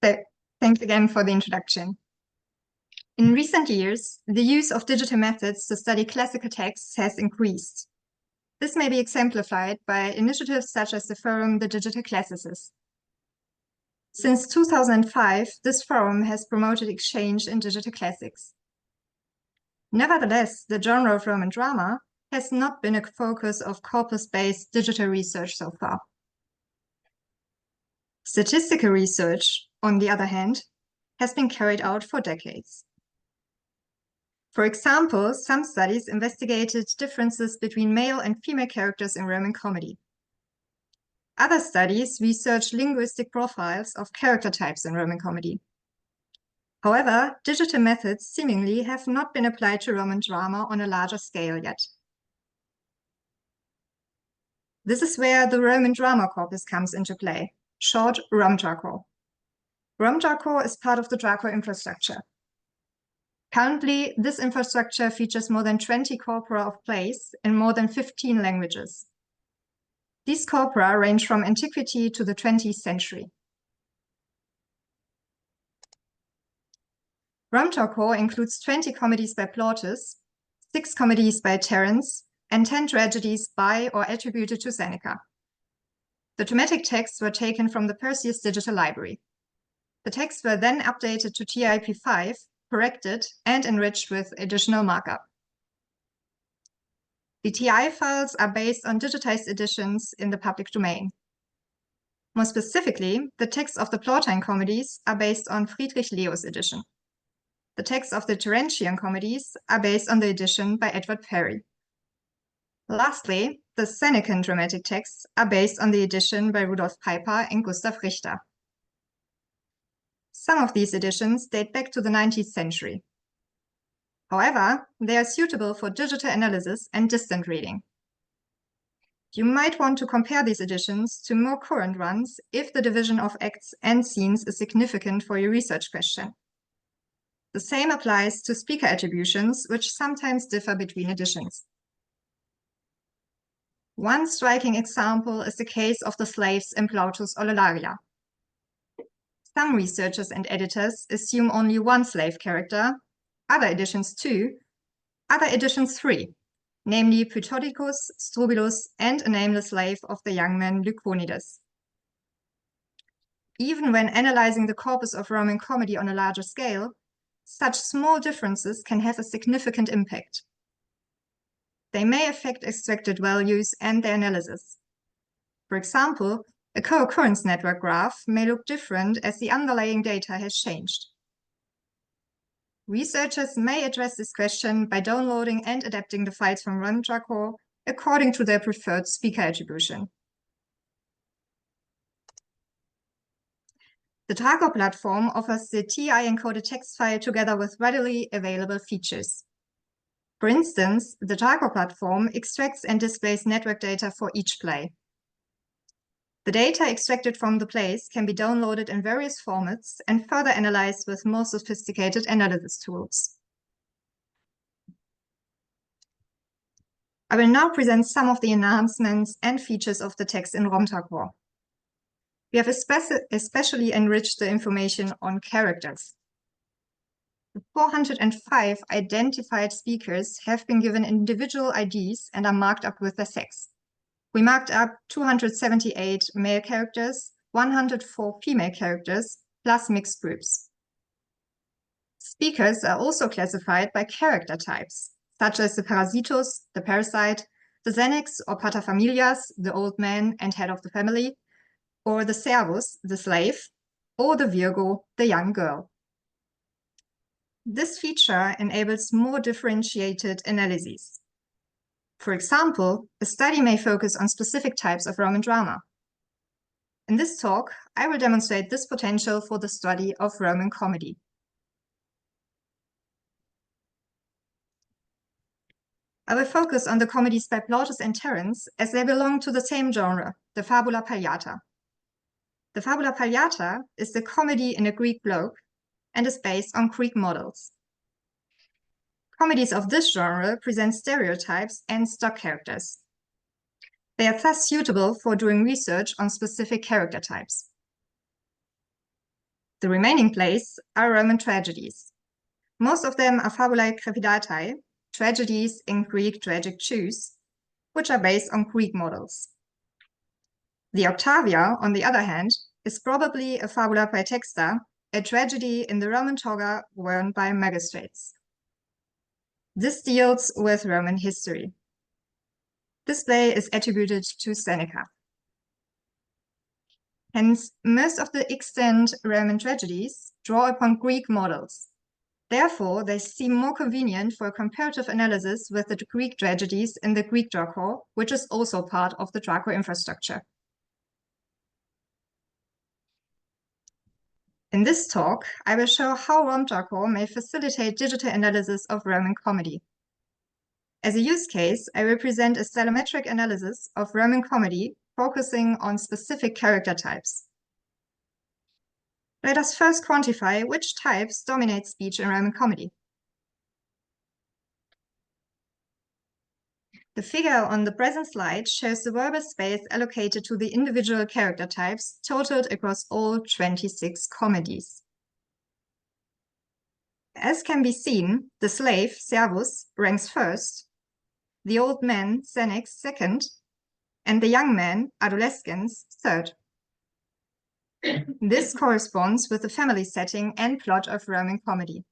So, thanks again for the introduction. In recent years, the use of digital methods to study classical texts has increased. This may be exemplified by initiatives such as the forum The Digital Classicist. Since 2005, this forum has promoted exchange in digital classics. Nevertheless, the genre of Roman drama has not been a focus of corpus-based digital research so far. Statistical research, on the other hand, has been carried out for decades. For example, some studies investigated differences between male and female characters in Roman comedy. Other studies researched linguistic profiles of character types in Roman comedy. However, digital methods seemingly have not been applied to Roman drama on a larger scale yet. This is where the Roman drama corpus comes into play, short RomDraCor. RomDraCor is part of the DRACor infrastructure. Currently, this infrastructure features more than 20 corpora of plays in more than 15 languages. These corpora range from antiquity to the 20th century. RomDraCor includes 20 comedies by Plautus, 6 comedies by Terence, and 10 tragedies by or attributed to Seneca. The thematic texts were taken from the Perseus Digital Library. The texts were then updated to TIP5, corrected, and enriched with additional markup. The TI files are based on digitized editions in the public domain. More specifically, the texts of the Plautine comedies are based on Friedrich Leo's edition. The texts of the Terentian comedies are based on the edition by Edward Perry. Lastly, the Senecan dramatic texts are based on the edition by Rudolf Peiper and Gustav Richter. Some of these editions date back to the 19th century. However, they are suitable for digital analysis and distant reading. You might want to compare these editions to more current ones if the division of acts and scenes is significant for your research question. The same applies to speaker attributions, which sometimes differ between editions. One striking example is the case of the slaves in Plautus' Ololaria. Some researchers and editors assume only one slave character, other editions 2, other editions 3, namely Pythodicus, Strubilus, and a nameless slave of the young man Lyconides. Even when analyzing the corpus of Roman comedy on a larger scale, such small differences can have a significant impact. They may affect extracted values and their analysis. For example, a co-occurrence network graph may look different as the underlying data has changed. Researchers may address this question by downloading and adapting the files from RomDraCor according to their preferred speaker attribution. The DRACor platform offers the TI-encoded text file together with readily available features. For instance, the DRACor platform extracts and displays network data for each play. The data extracted from the plays can be downloaded in various formats and further analyzed with more sophisticated analysis tools. I will now present some of the enhancements and features of the text in RomDraCor. We have especially enriched the information on characters. The 405 identified speakers have been given individual IDs and are marked up with their sex. We marked up 278 male characters, 104 female characters, plus mixed groups. Speakers are also classified by character types, such as the parasitus, the parasite, the xenex or paterfamilias, the old man and head of the family, or the servus, the slave, or the virgo, the young girl. This feature enables more differentiated analyses. For example, a study may focus on specific types of Roman drama. In this talk, I will demonstrate this potential for the study of Roman comedy. I will focus on the comedies by Plautus and Terence as they belong to the same genre, the Fabula Palliata. The Fabula Palliata is the comedy in a Greek bloke and is based on Greek models. Comedies of this genre present stereotypes and stock characters. They are thus suitable for doing research on specific character types. The remaining plays are Roman tragedies. Most of them are fabulae crepidatae, tragedies in Greek tragic chews, which are based on Greek models. The Octavia, on the other hand, is probably a fabula praetexta, a tragedy in the Roman toga worn by magistrates. This deals with Roman history. This play is attributed to Seneca. Hence, most of the extant Roman tragedies draw upon Greek models. Therefore, they seem more convenient for a comparative analysis with the Greek tragedies in the Greek RomDraCor, which is also part of the RomDraCor infrastructure. In this talk, I will show how RomDraCor may facilitate digital analysis of Roman comedy. As a use case, I will present a stylometric analysis of Roman comedy focusing on specific character types. Let us first quantify which types dominate speech in Roman comedy. The figure on the present slide shows the verbal space allocated to the individual character types totaled across all 26 comedies. As can be seen, the slave, servus, ranks first, the old man, senex, second, and the young man, adolescens, third. This corresponds with the family setting and plot of Roman comedy.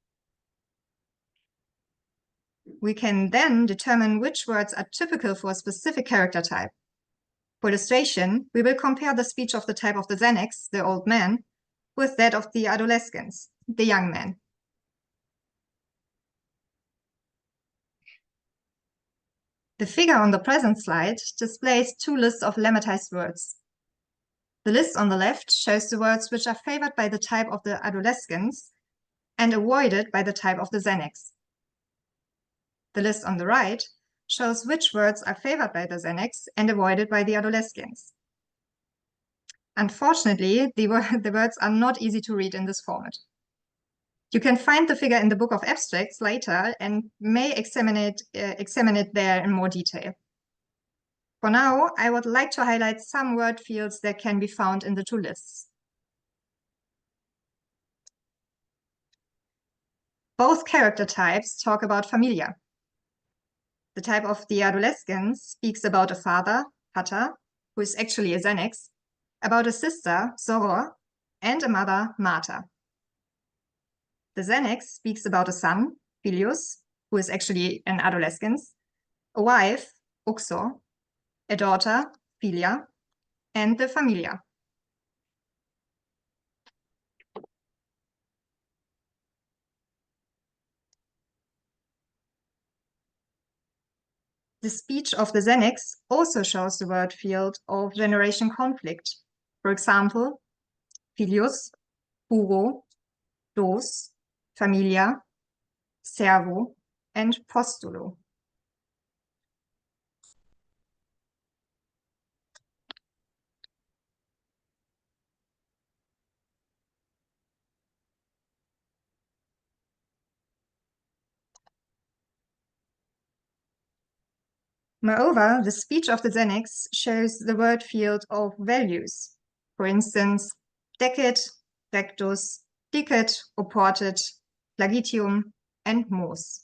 We can then determine which words are typical for a specific character type. For illustration, we will compare the speech of the type of the senex, the old man, with that of the adolescens, the young man. The figure on the present slide displays two lists of lemmatized words. The list on the left shows the words which are favored by the type of the adolescens and avoided by the type of the senex. The list on the right shows which words are favored by the senex and avoided by the adolescens. Unfortunately, the words are not easy to read in this format. You can find the figure in the Book of Abstracts later and may examine it there in more detail. For now, I would like to highlight some word fields that can be found in the two lists. Both character types talk about familia. The type of the adolescens speaks about a father, pater, who is actually a senex, about a sister, soror, and a mother, mater. The senex speaks about a son, filius, who is actually an adolescens, a wife, uxor, a daughter, filia, and the familia. The speech of the senex also shows the word field of generation conflict. For example, filius, puro, dos, familia, servo, and postulo. Moreover, the speech of the senex shows the word field of values. For instance, decet, rectus, dicet, oportet, flagitium, and mos.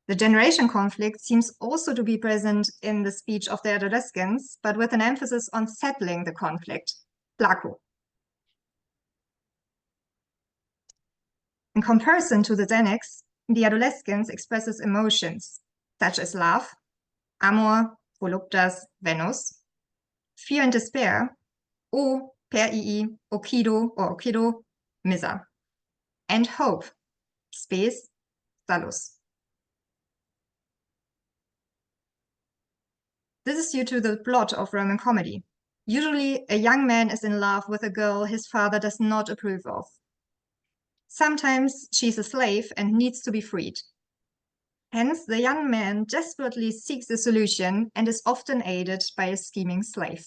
The generation conflict seems also to be present in the speech of the adolescents, but with an emphasis on settling the conflict, placo. In comparison to the senex, the adolescens expresses emotions, such as love, amor, voluptas, venus, fear and despair, o, perii, occido or occido, missa, and hope, spes, salus. This is due to the plot of Roman comedy. Usually, a young man is in love with a girl his father does not approve of. Sometimes she is a slave and needs to be freed. Hence, the young man desperately seeks a solution and is often aided by a scheming slave.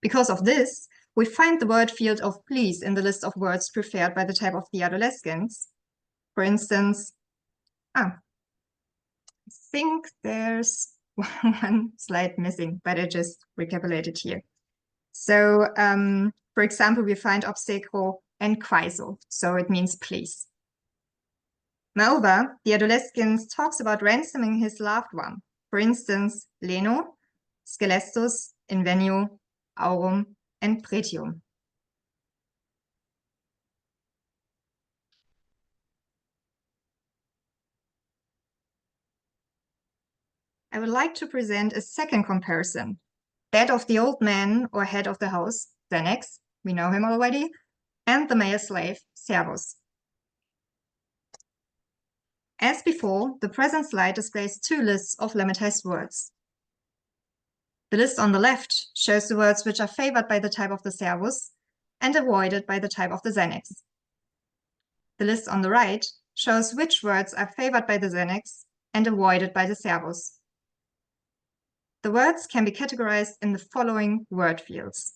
Because of this, we find the word field of please in the list of words preferred by the type of the adolescents. For instance, I think there's one slide missing, but I just recapitulated here. So, for example, we find obsteco and quaiso, so it means please. Moreover, the adolescent talks about ransoming his loved one. For instance, leno, scelestus, invenio, aurum, and pretium. I would like to present a second comparison, that of the old man or head of the house, Xanax, we know him already, and the male slave, Servus. As before, the present slide displays two lists of lemmatized words. The list on the left shows the words which are favored by the type of the Servus and avoided by the type of the Xanax. The list on the right shows which words are favored by the Xanax and avoided by the Servus. The words can be categorized in the following word fields.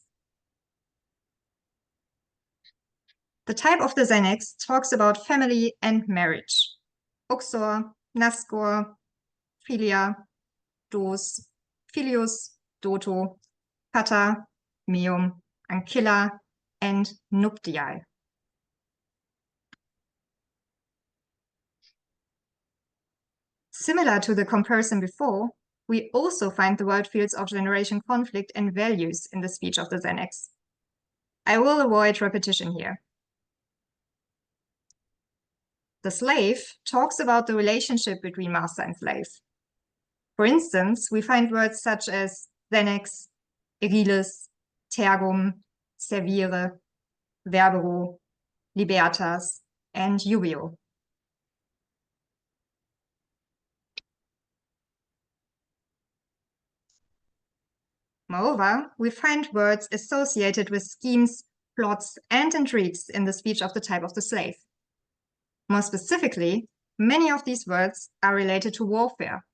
The type of the Xanax talks about family and marriage. Uxor, nascor, philia, dos, filius, doto, pater, meum, ancilla, and nuptiae. Similar to the comparison before, we also find the word fields of generation conflict and values in the speech of the Xanax. I will avoid repetition here. The slave talks about the relationship between master and slave. For instance, we find words such as Xanax, irilis, tergum, servire, verbero, libertas, and jubeo. Moreover, we find words associated with schemes, plots, and intrigues in the speech of the type of the slave. More specifically, many of these words are related to warfare.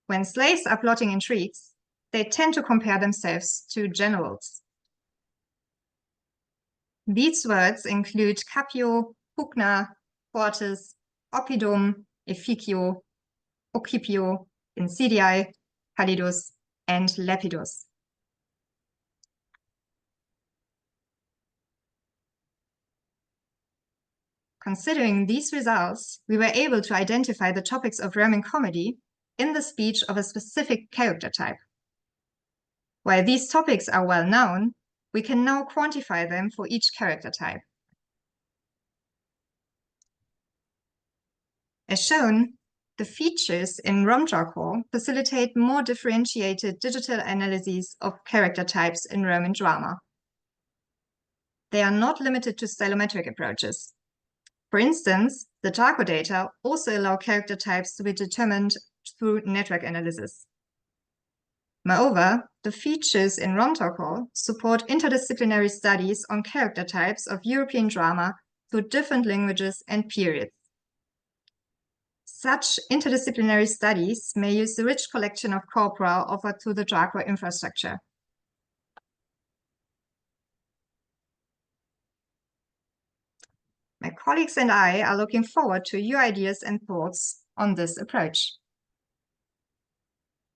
When slaves are plotting intrigues, they tend to compare themselves to generals. These words include capio, pugna, fortis, oppidum, efficio, occipio, insidiae, pallidus, and lepidus. Considering these results, we were able to identify the topics of Roman comedy in the speech of a specific character type. While these topics are well known, we can now quantify them for each character type. As shown, the features in RomDraCor facilitate more differentiated digital analyses of character types in Roman drama. They are not limited to stylometric approaches. For instance, the RomDraCor data also allow character types to be determined through network analysis. Moreover, the features in RomDraCor support interdisciplinary studies on character types of European drama through different languages and periods. Such interdisciplinary studies may use the rich collection of corpora offered through the RomDraCor infrastructure. My colleagues and I are looking forward to your ideas and thoughts on this approach.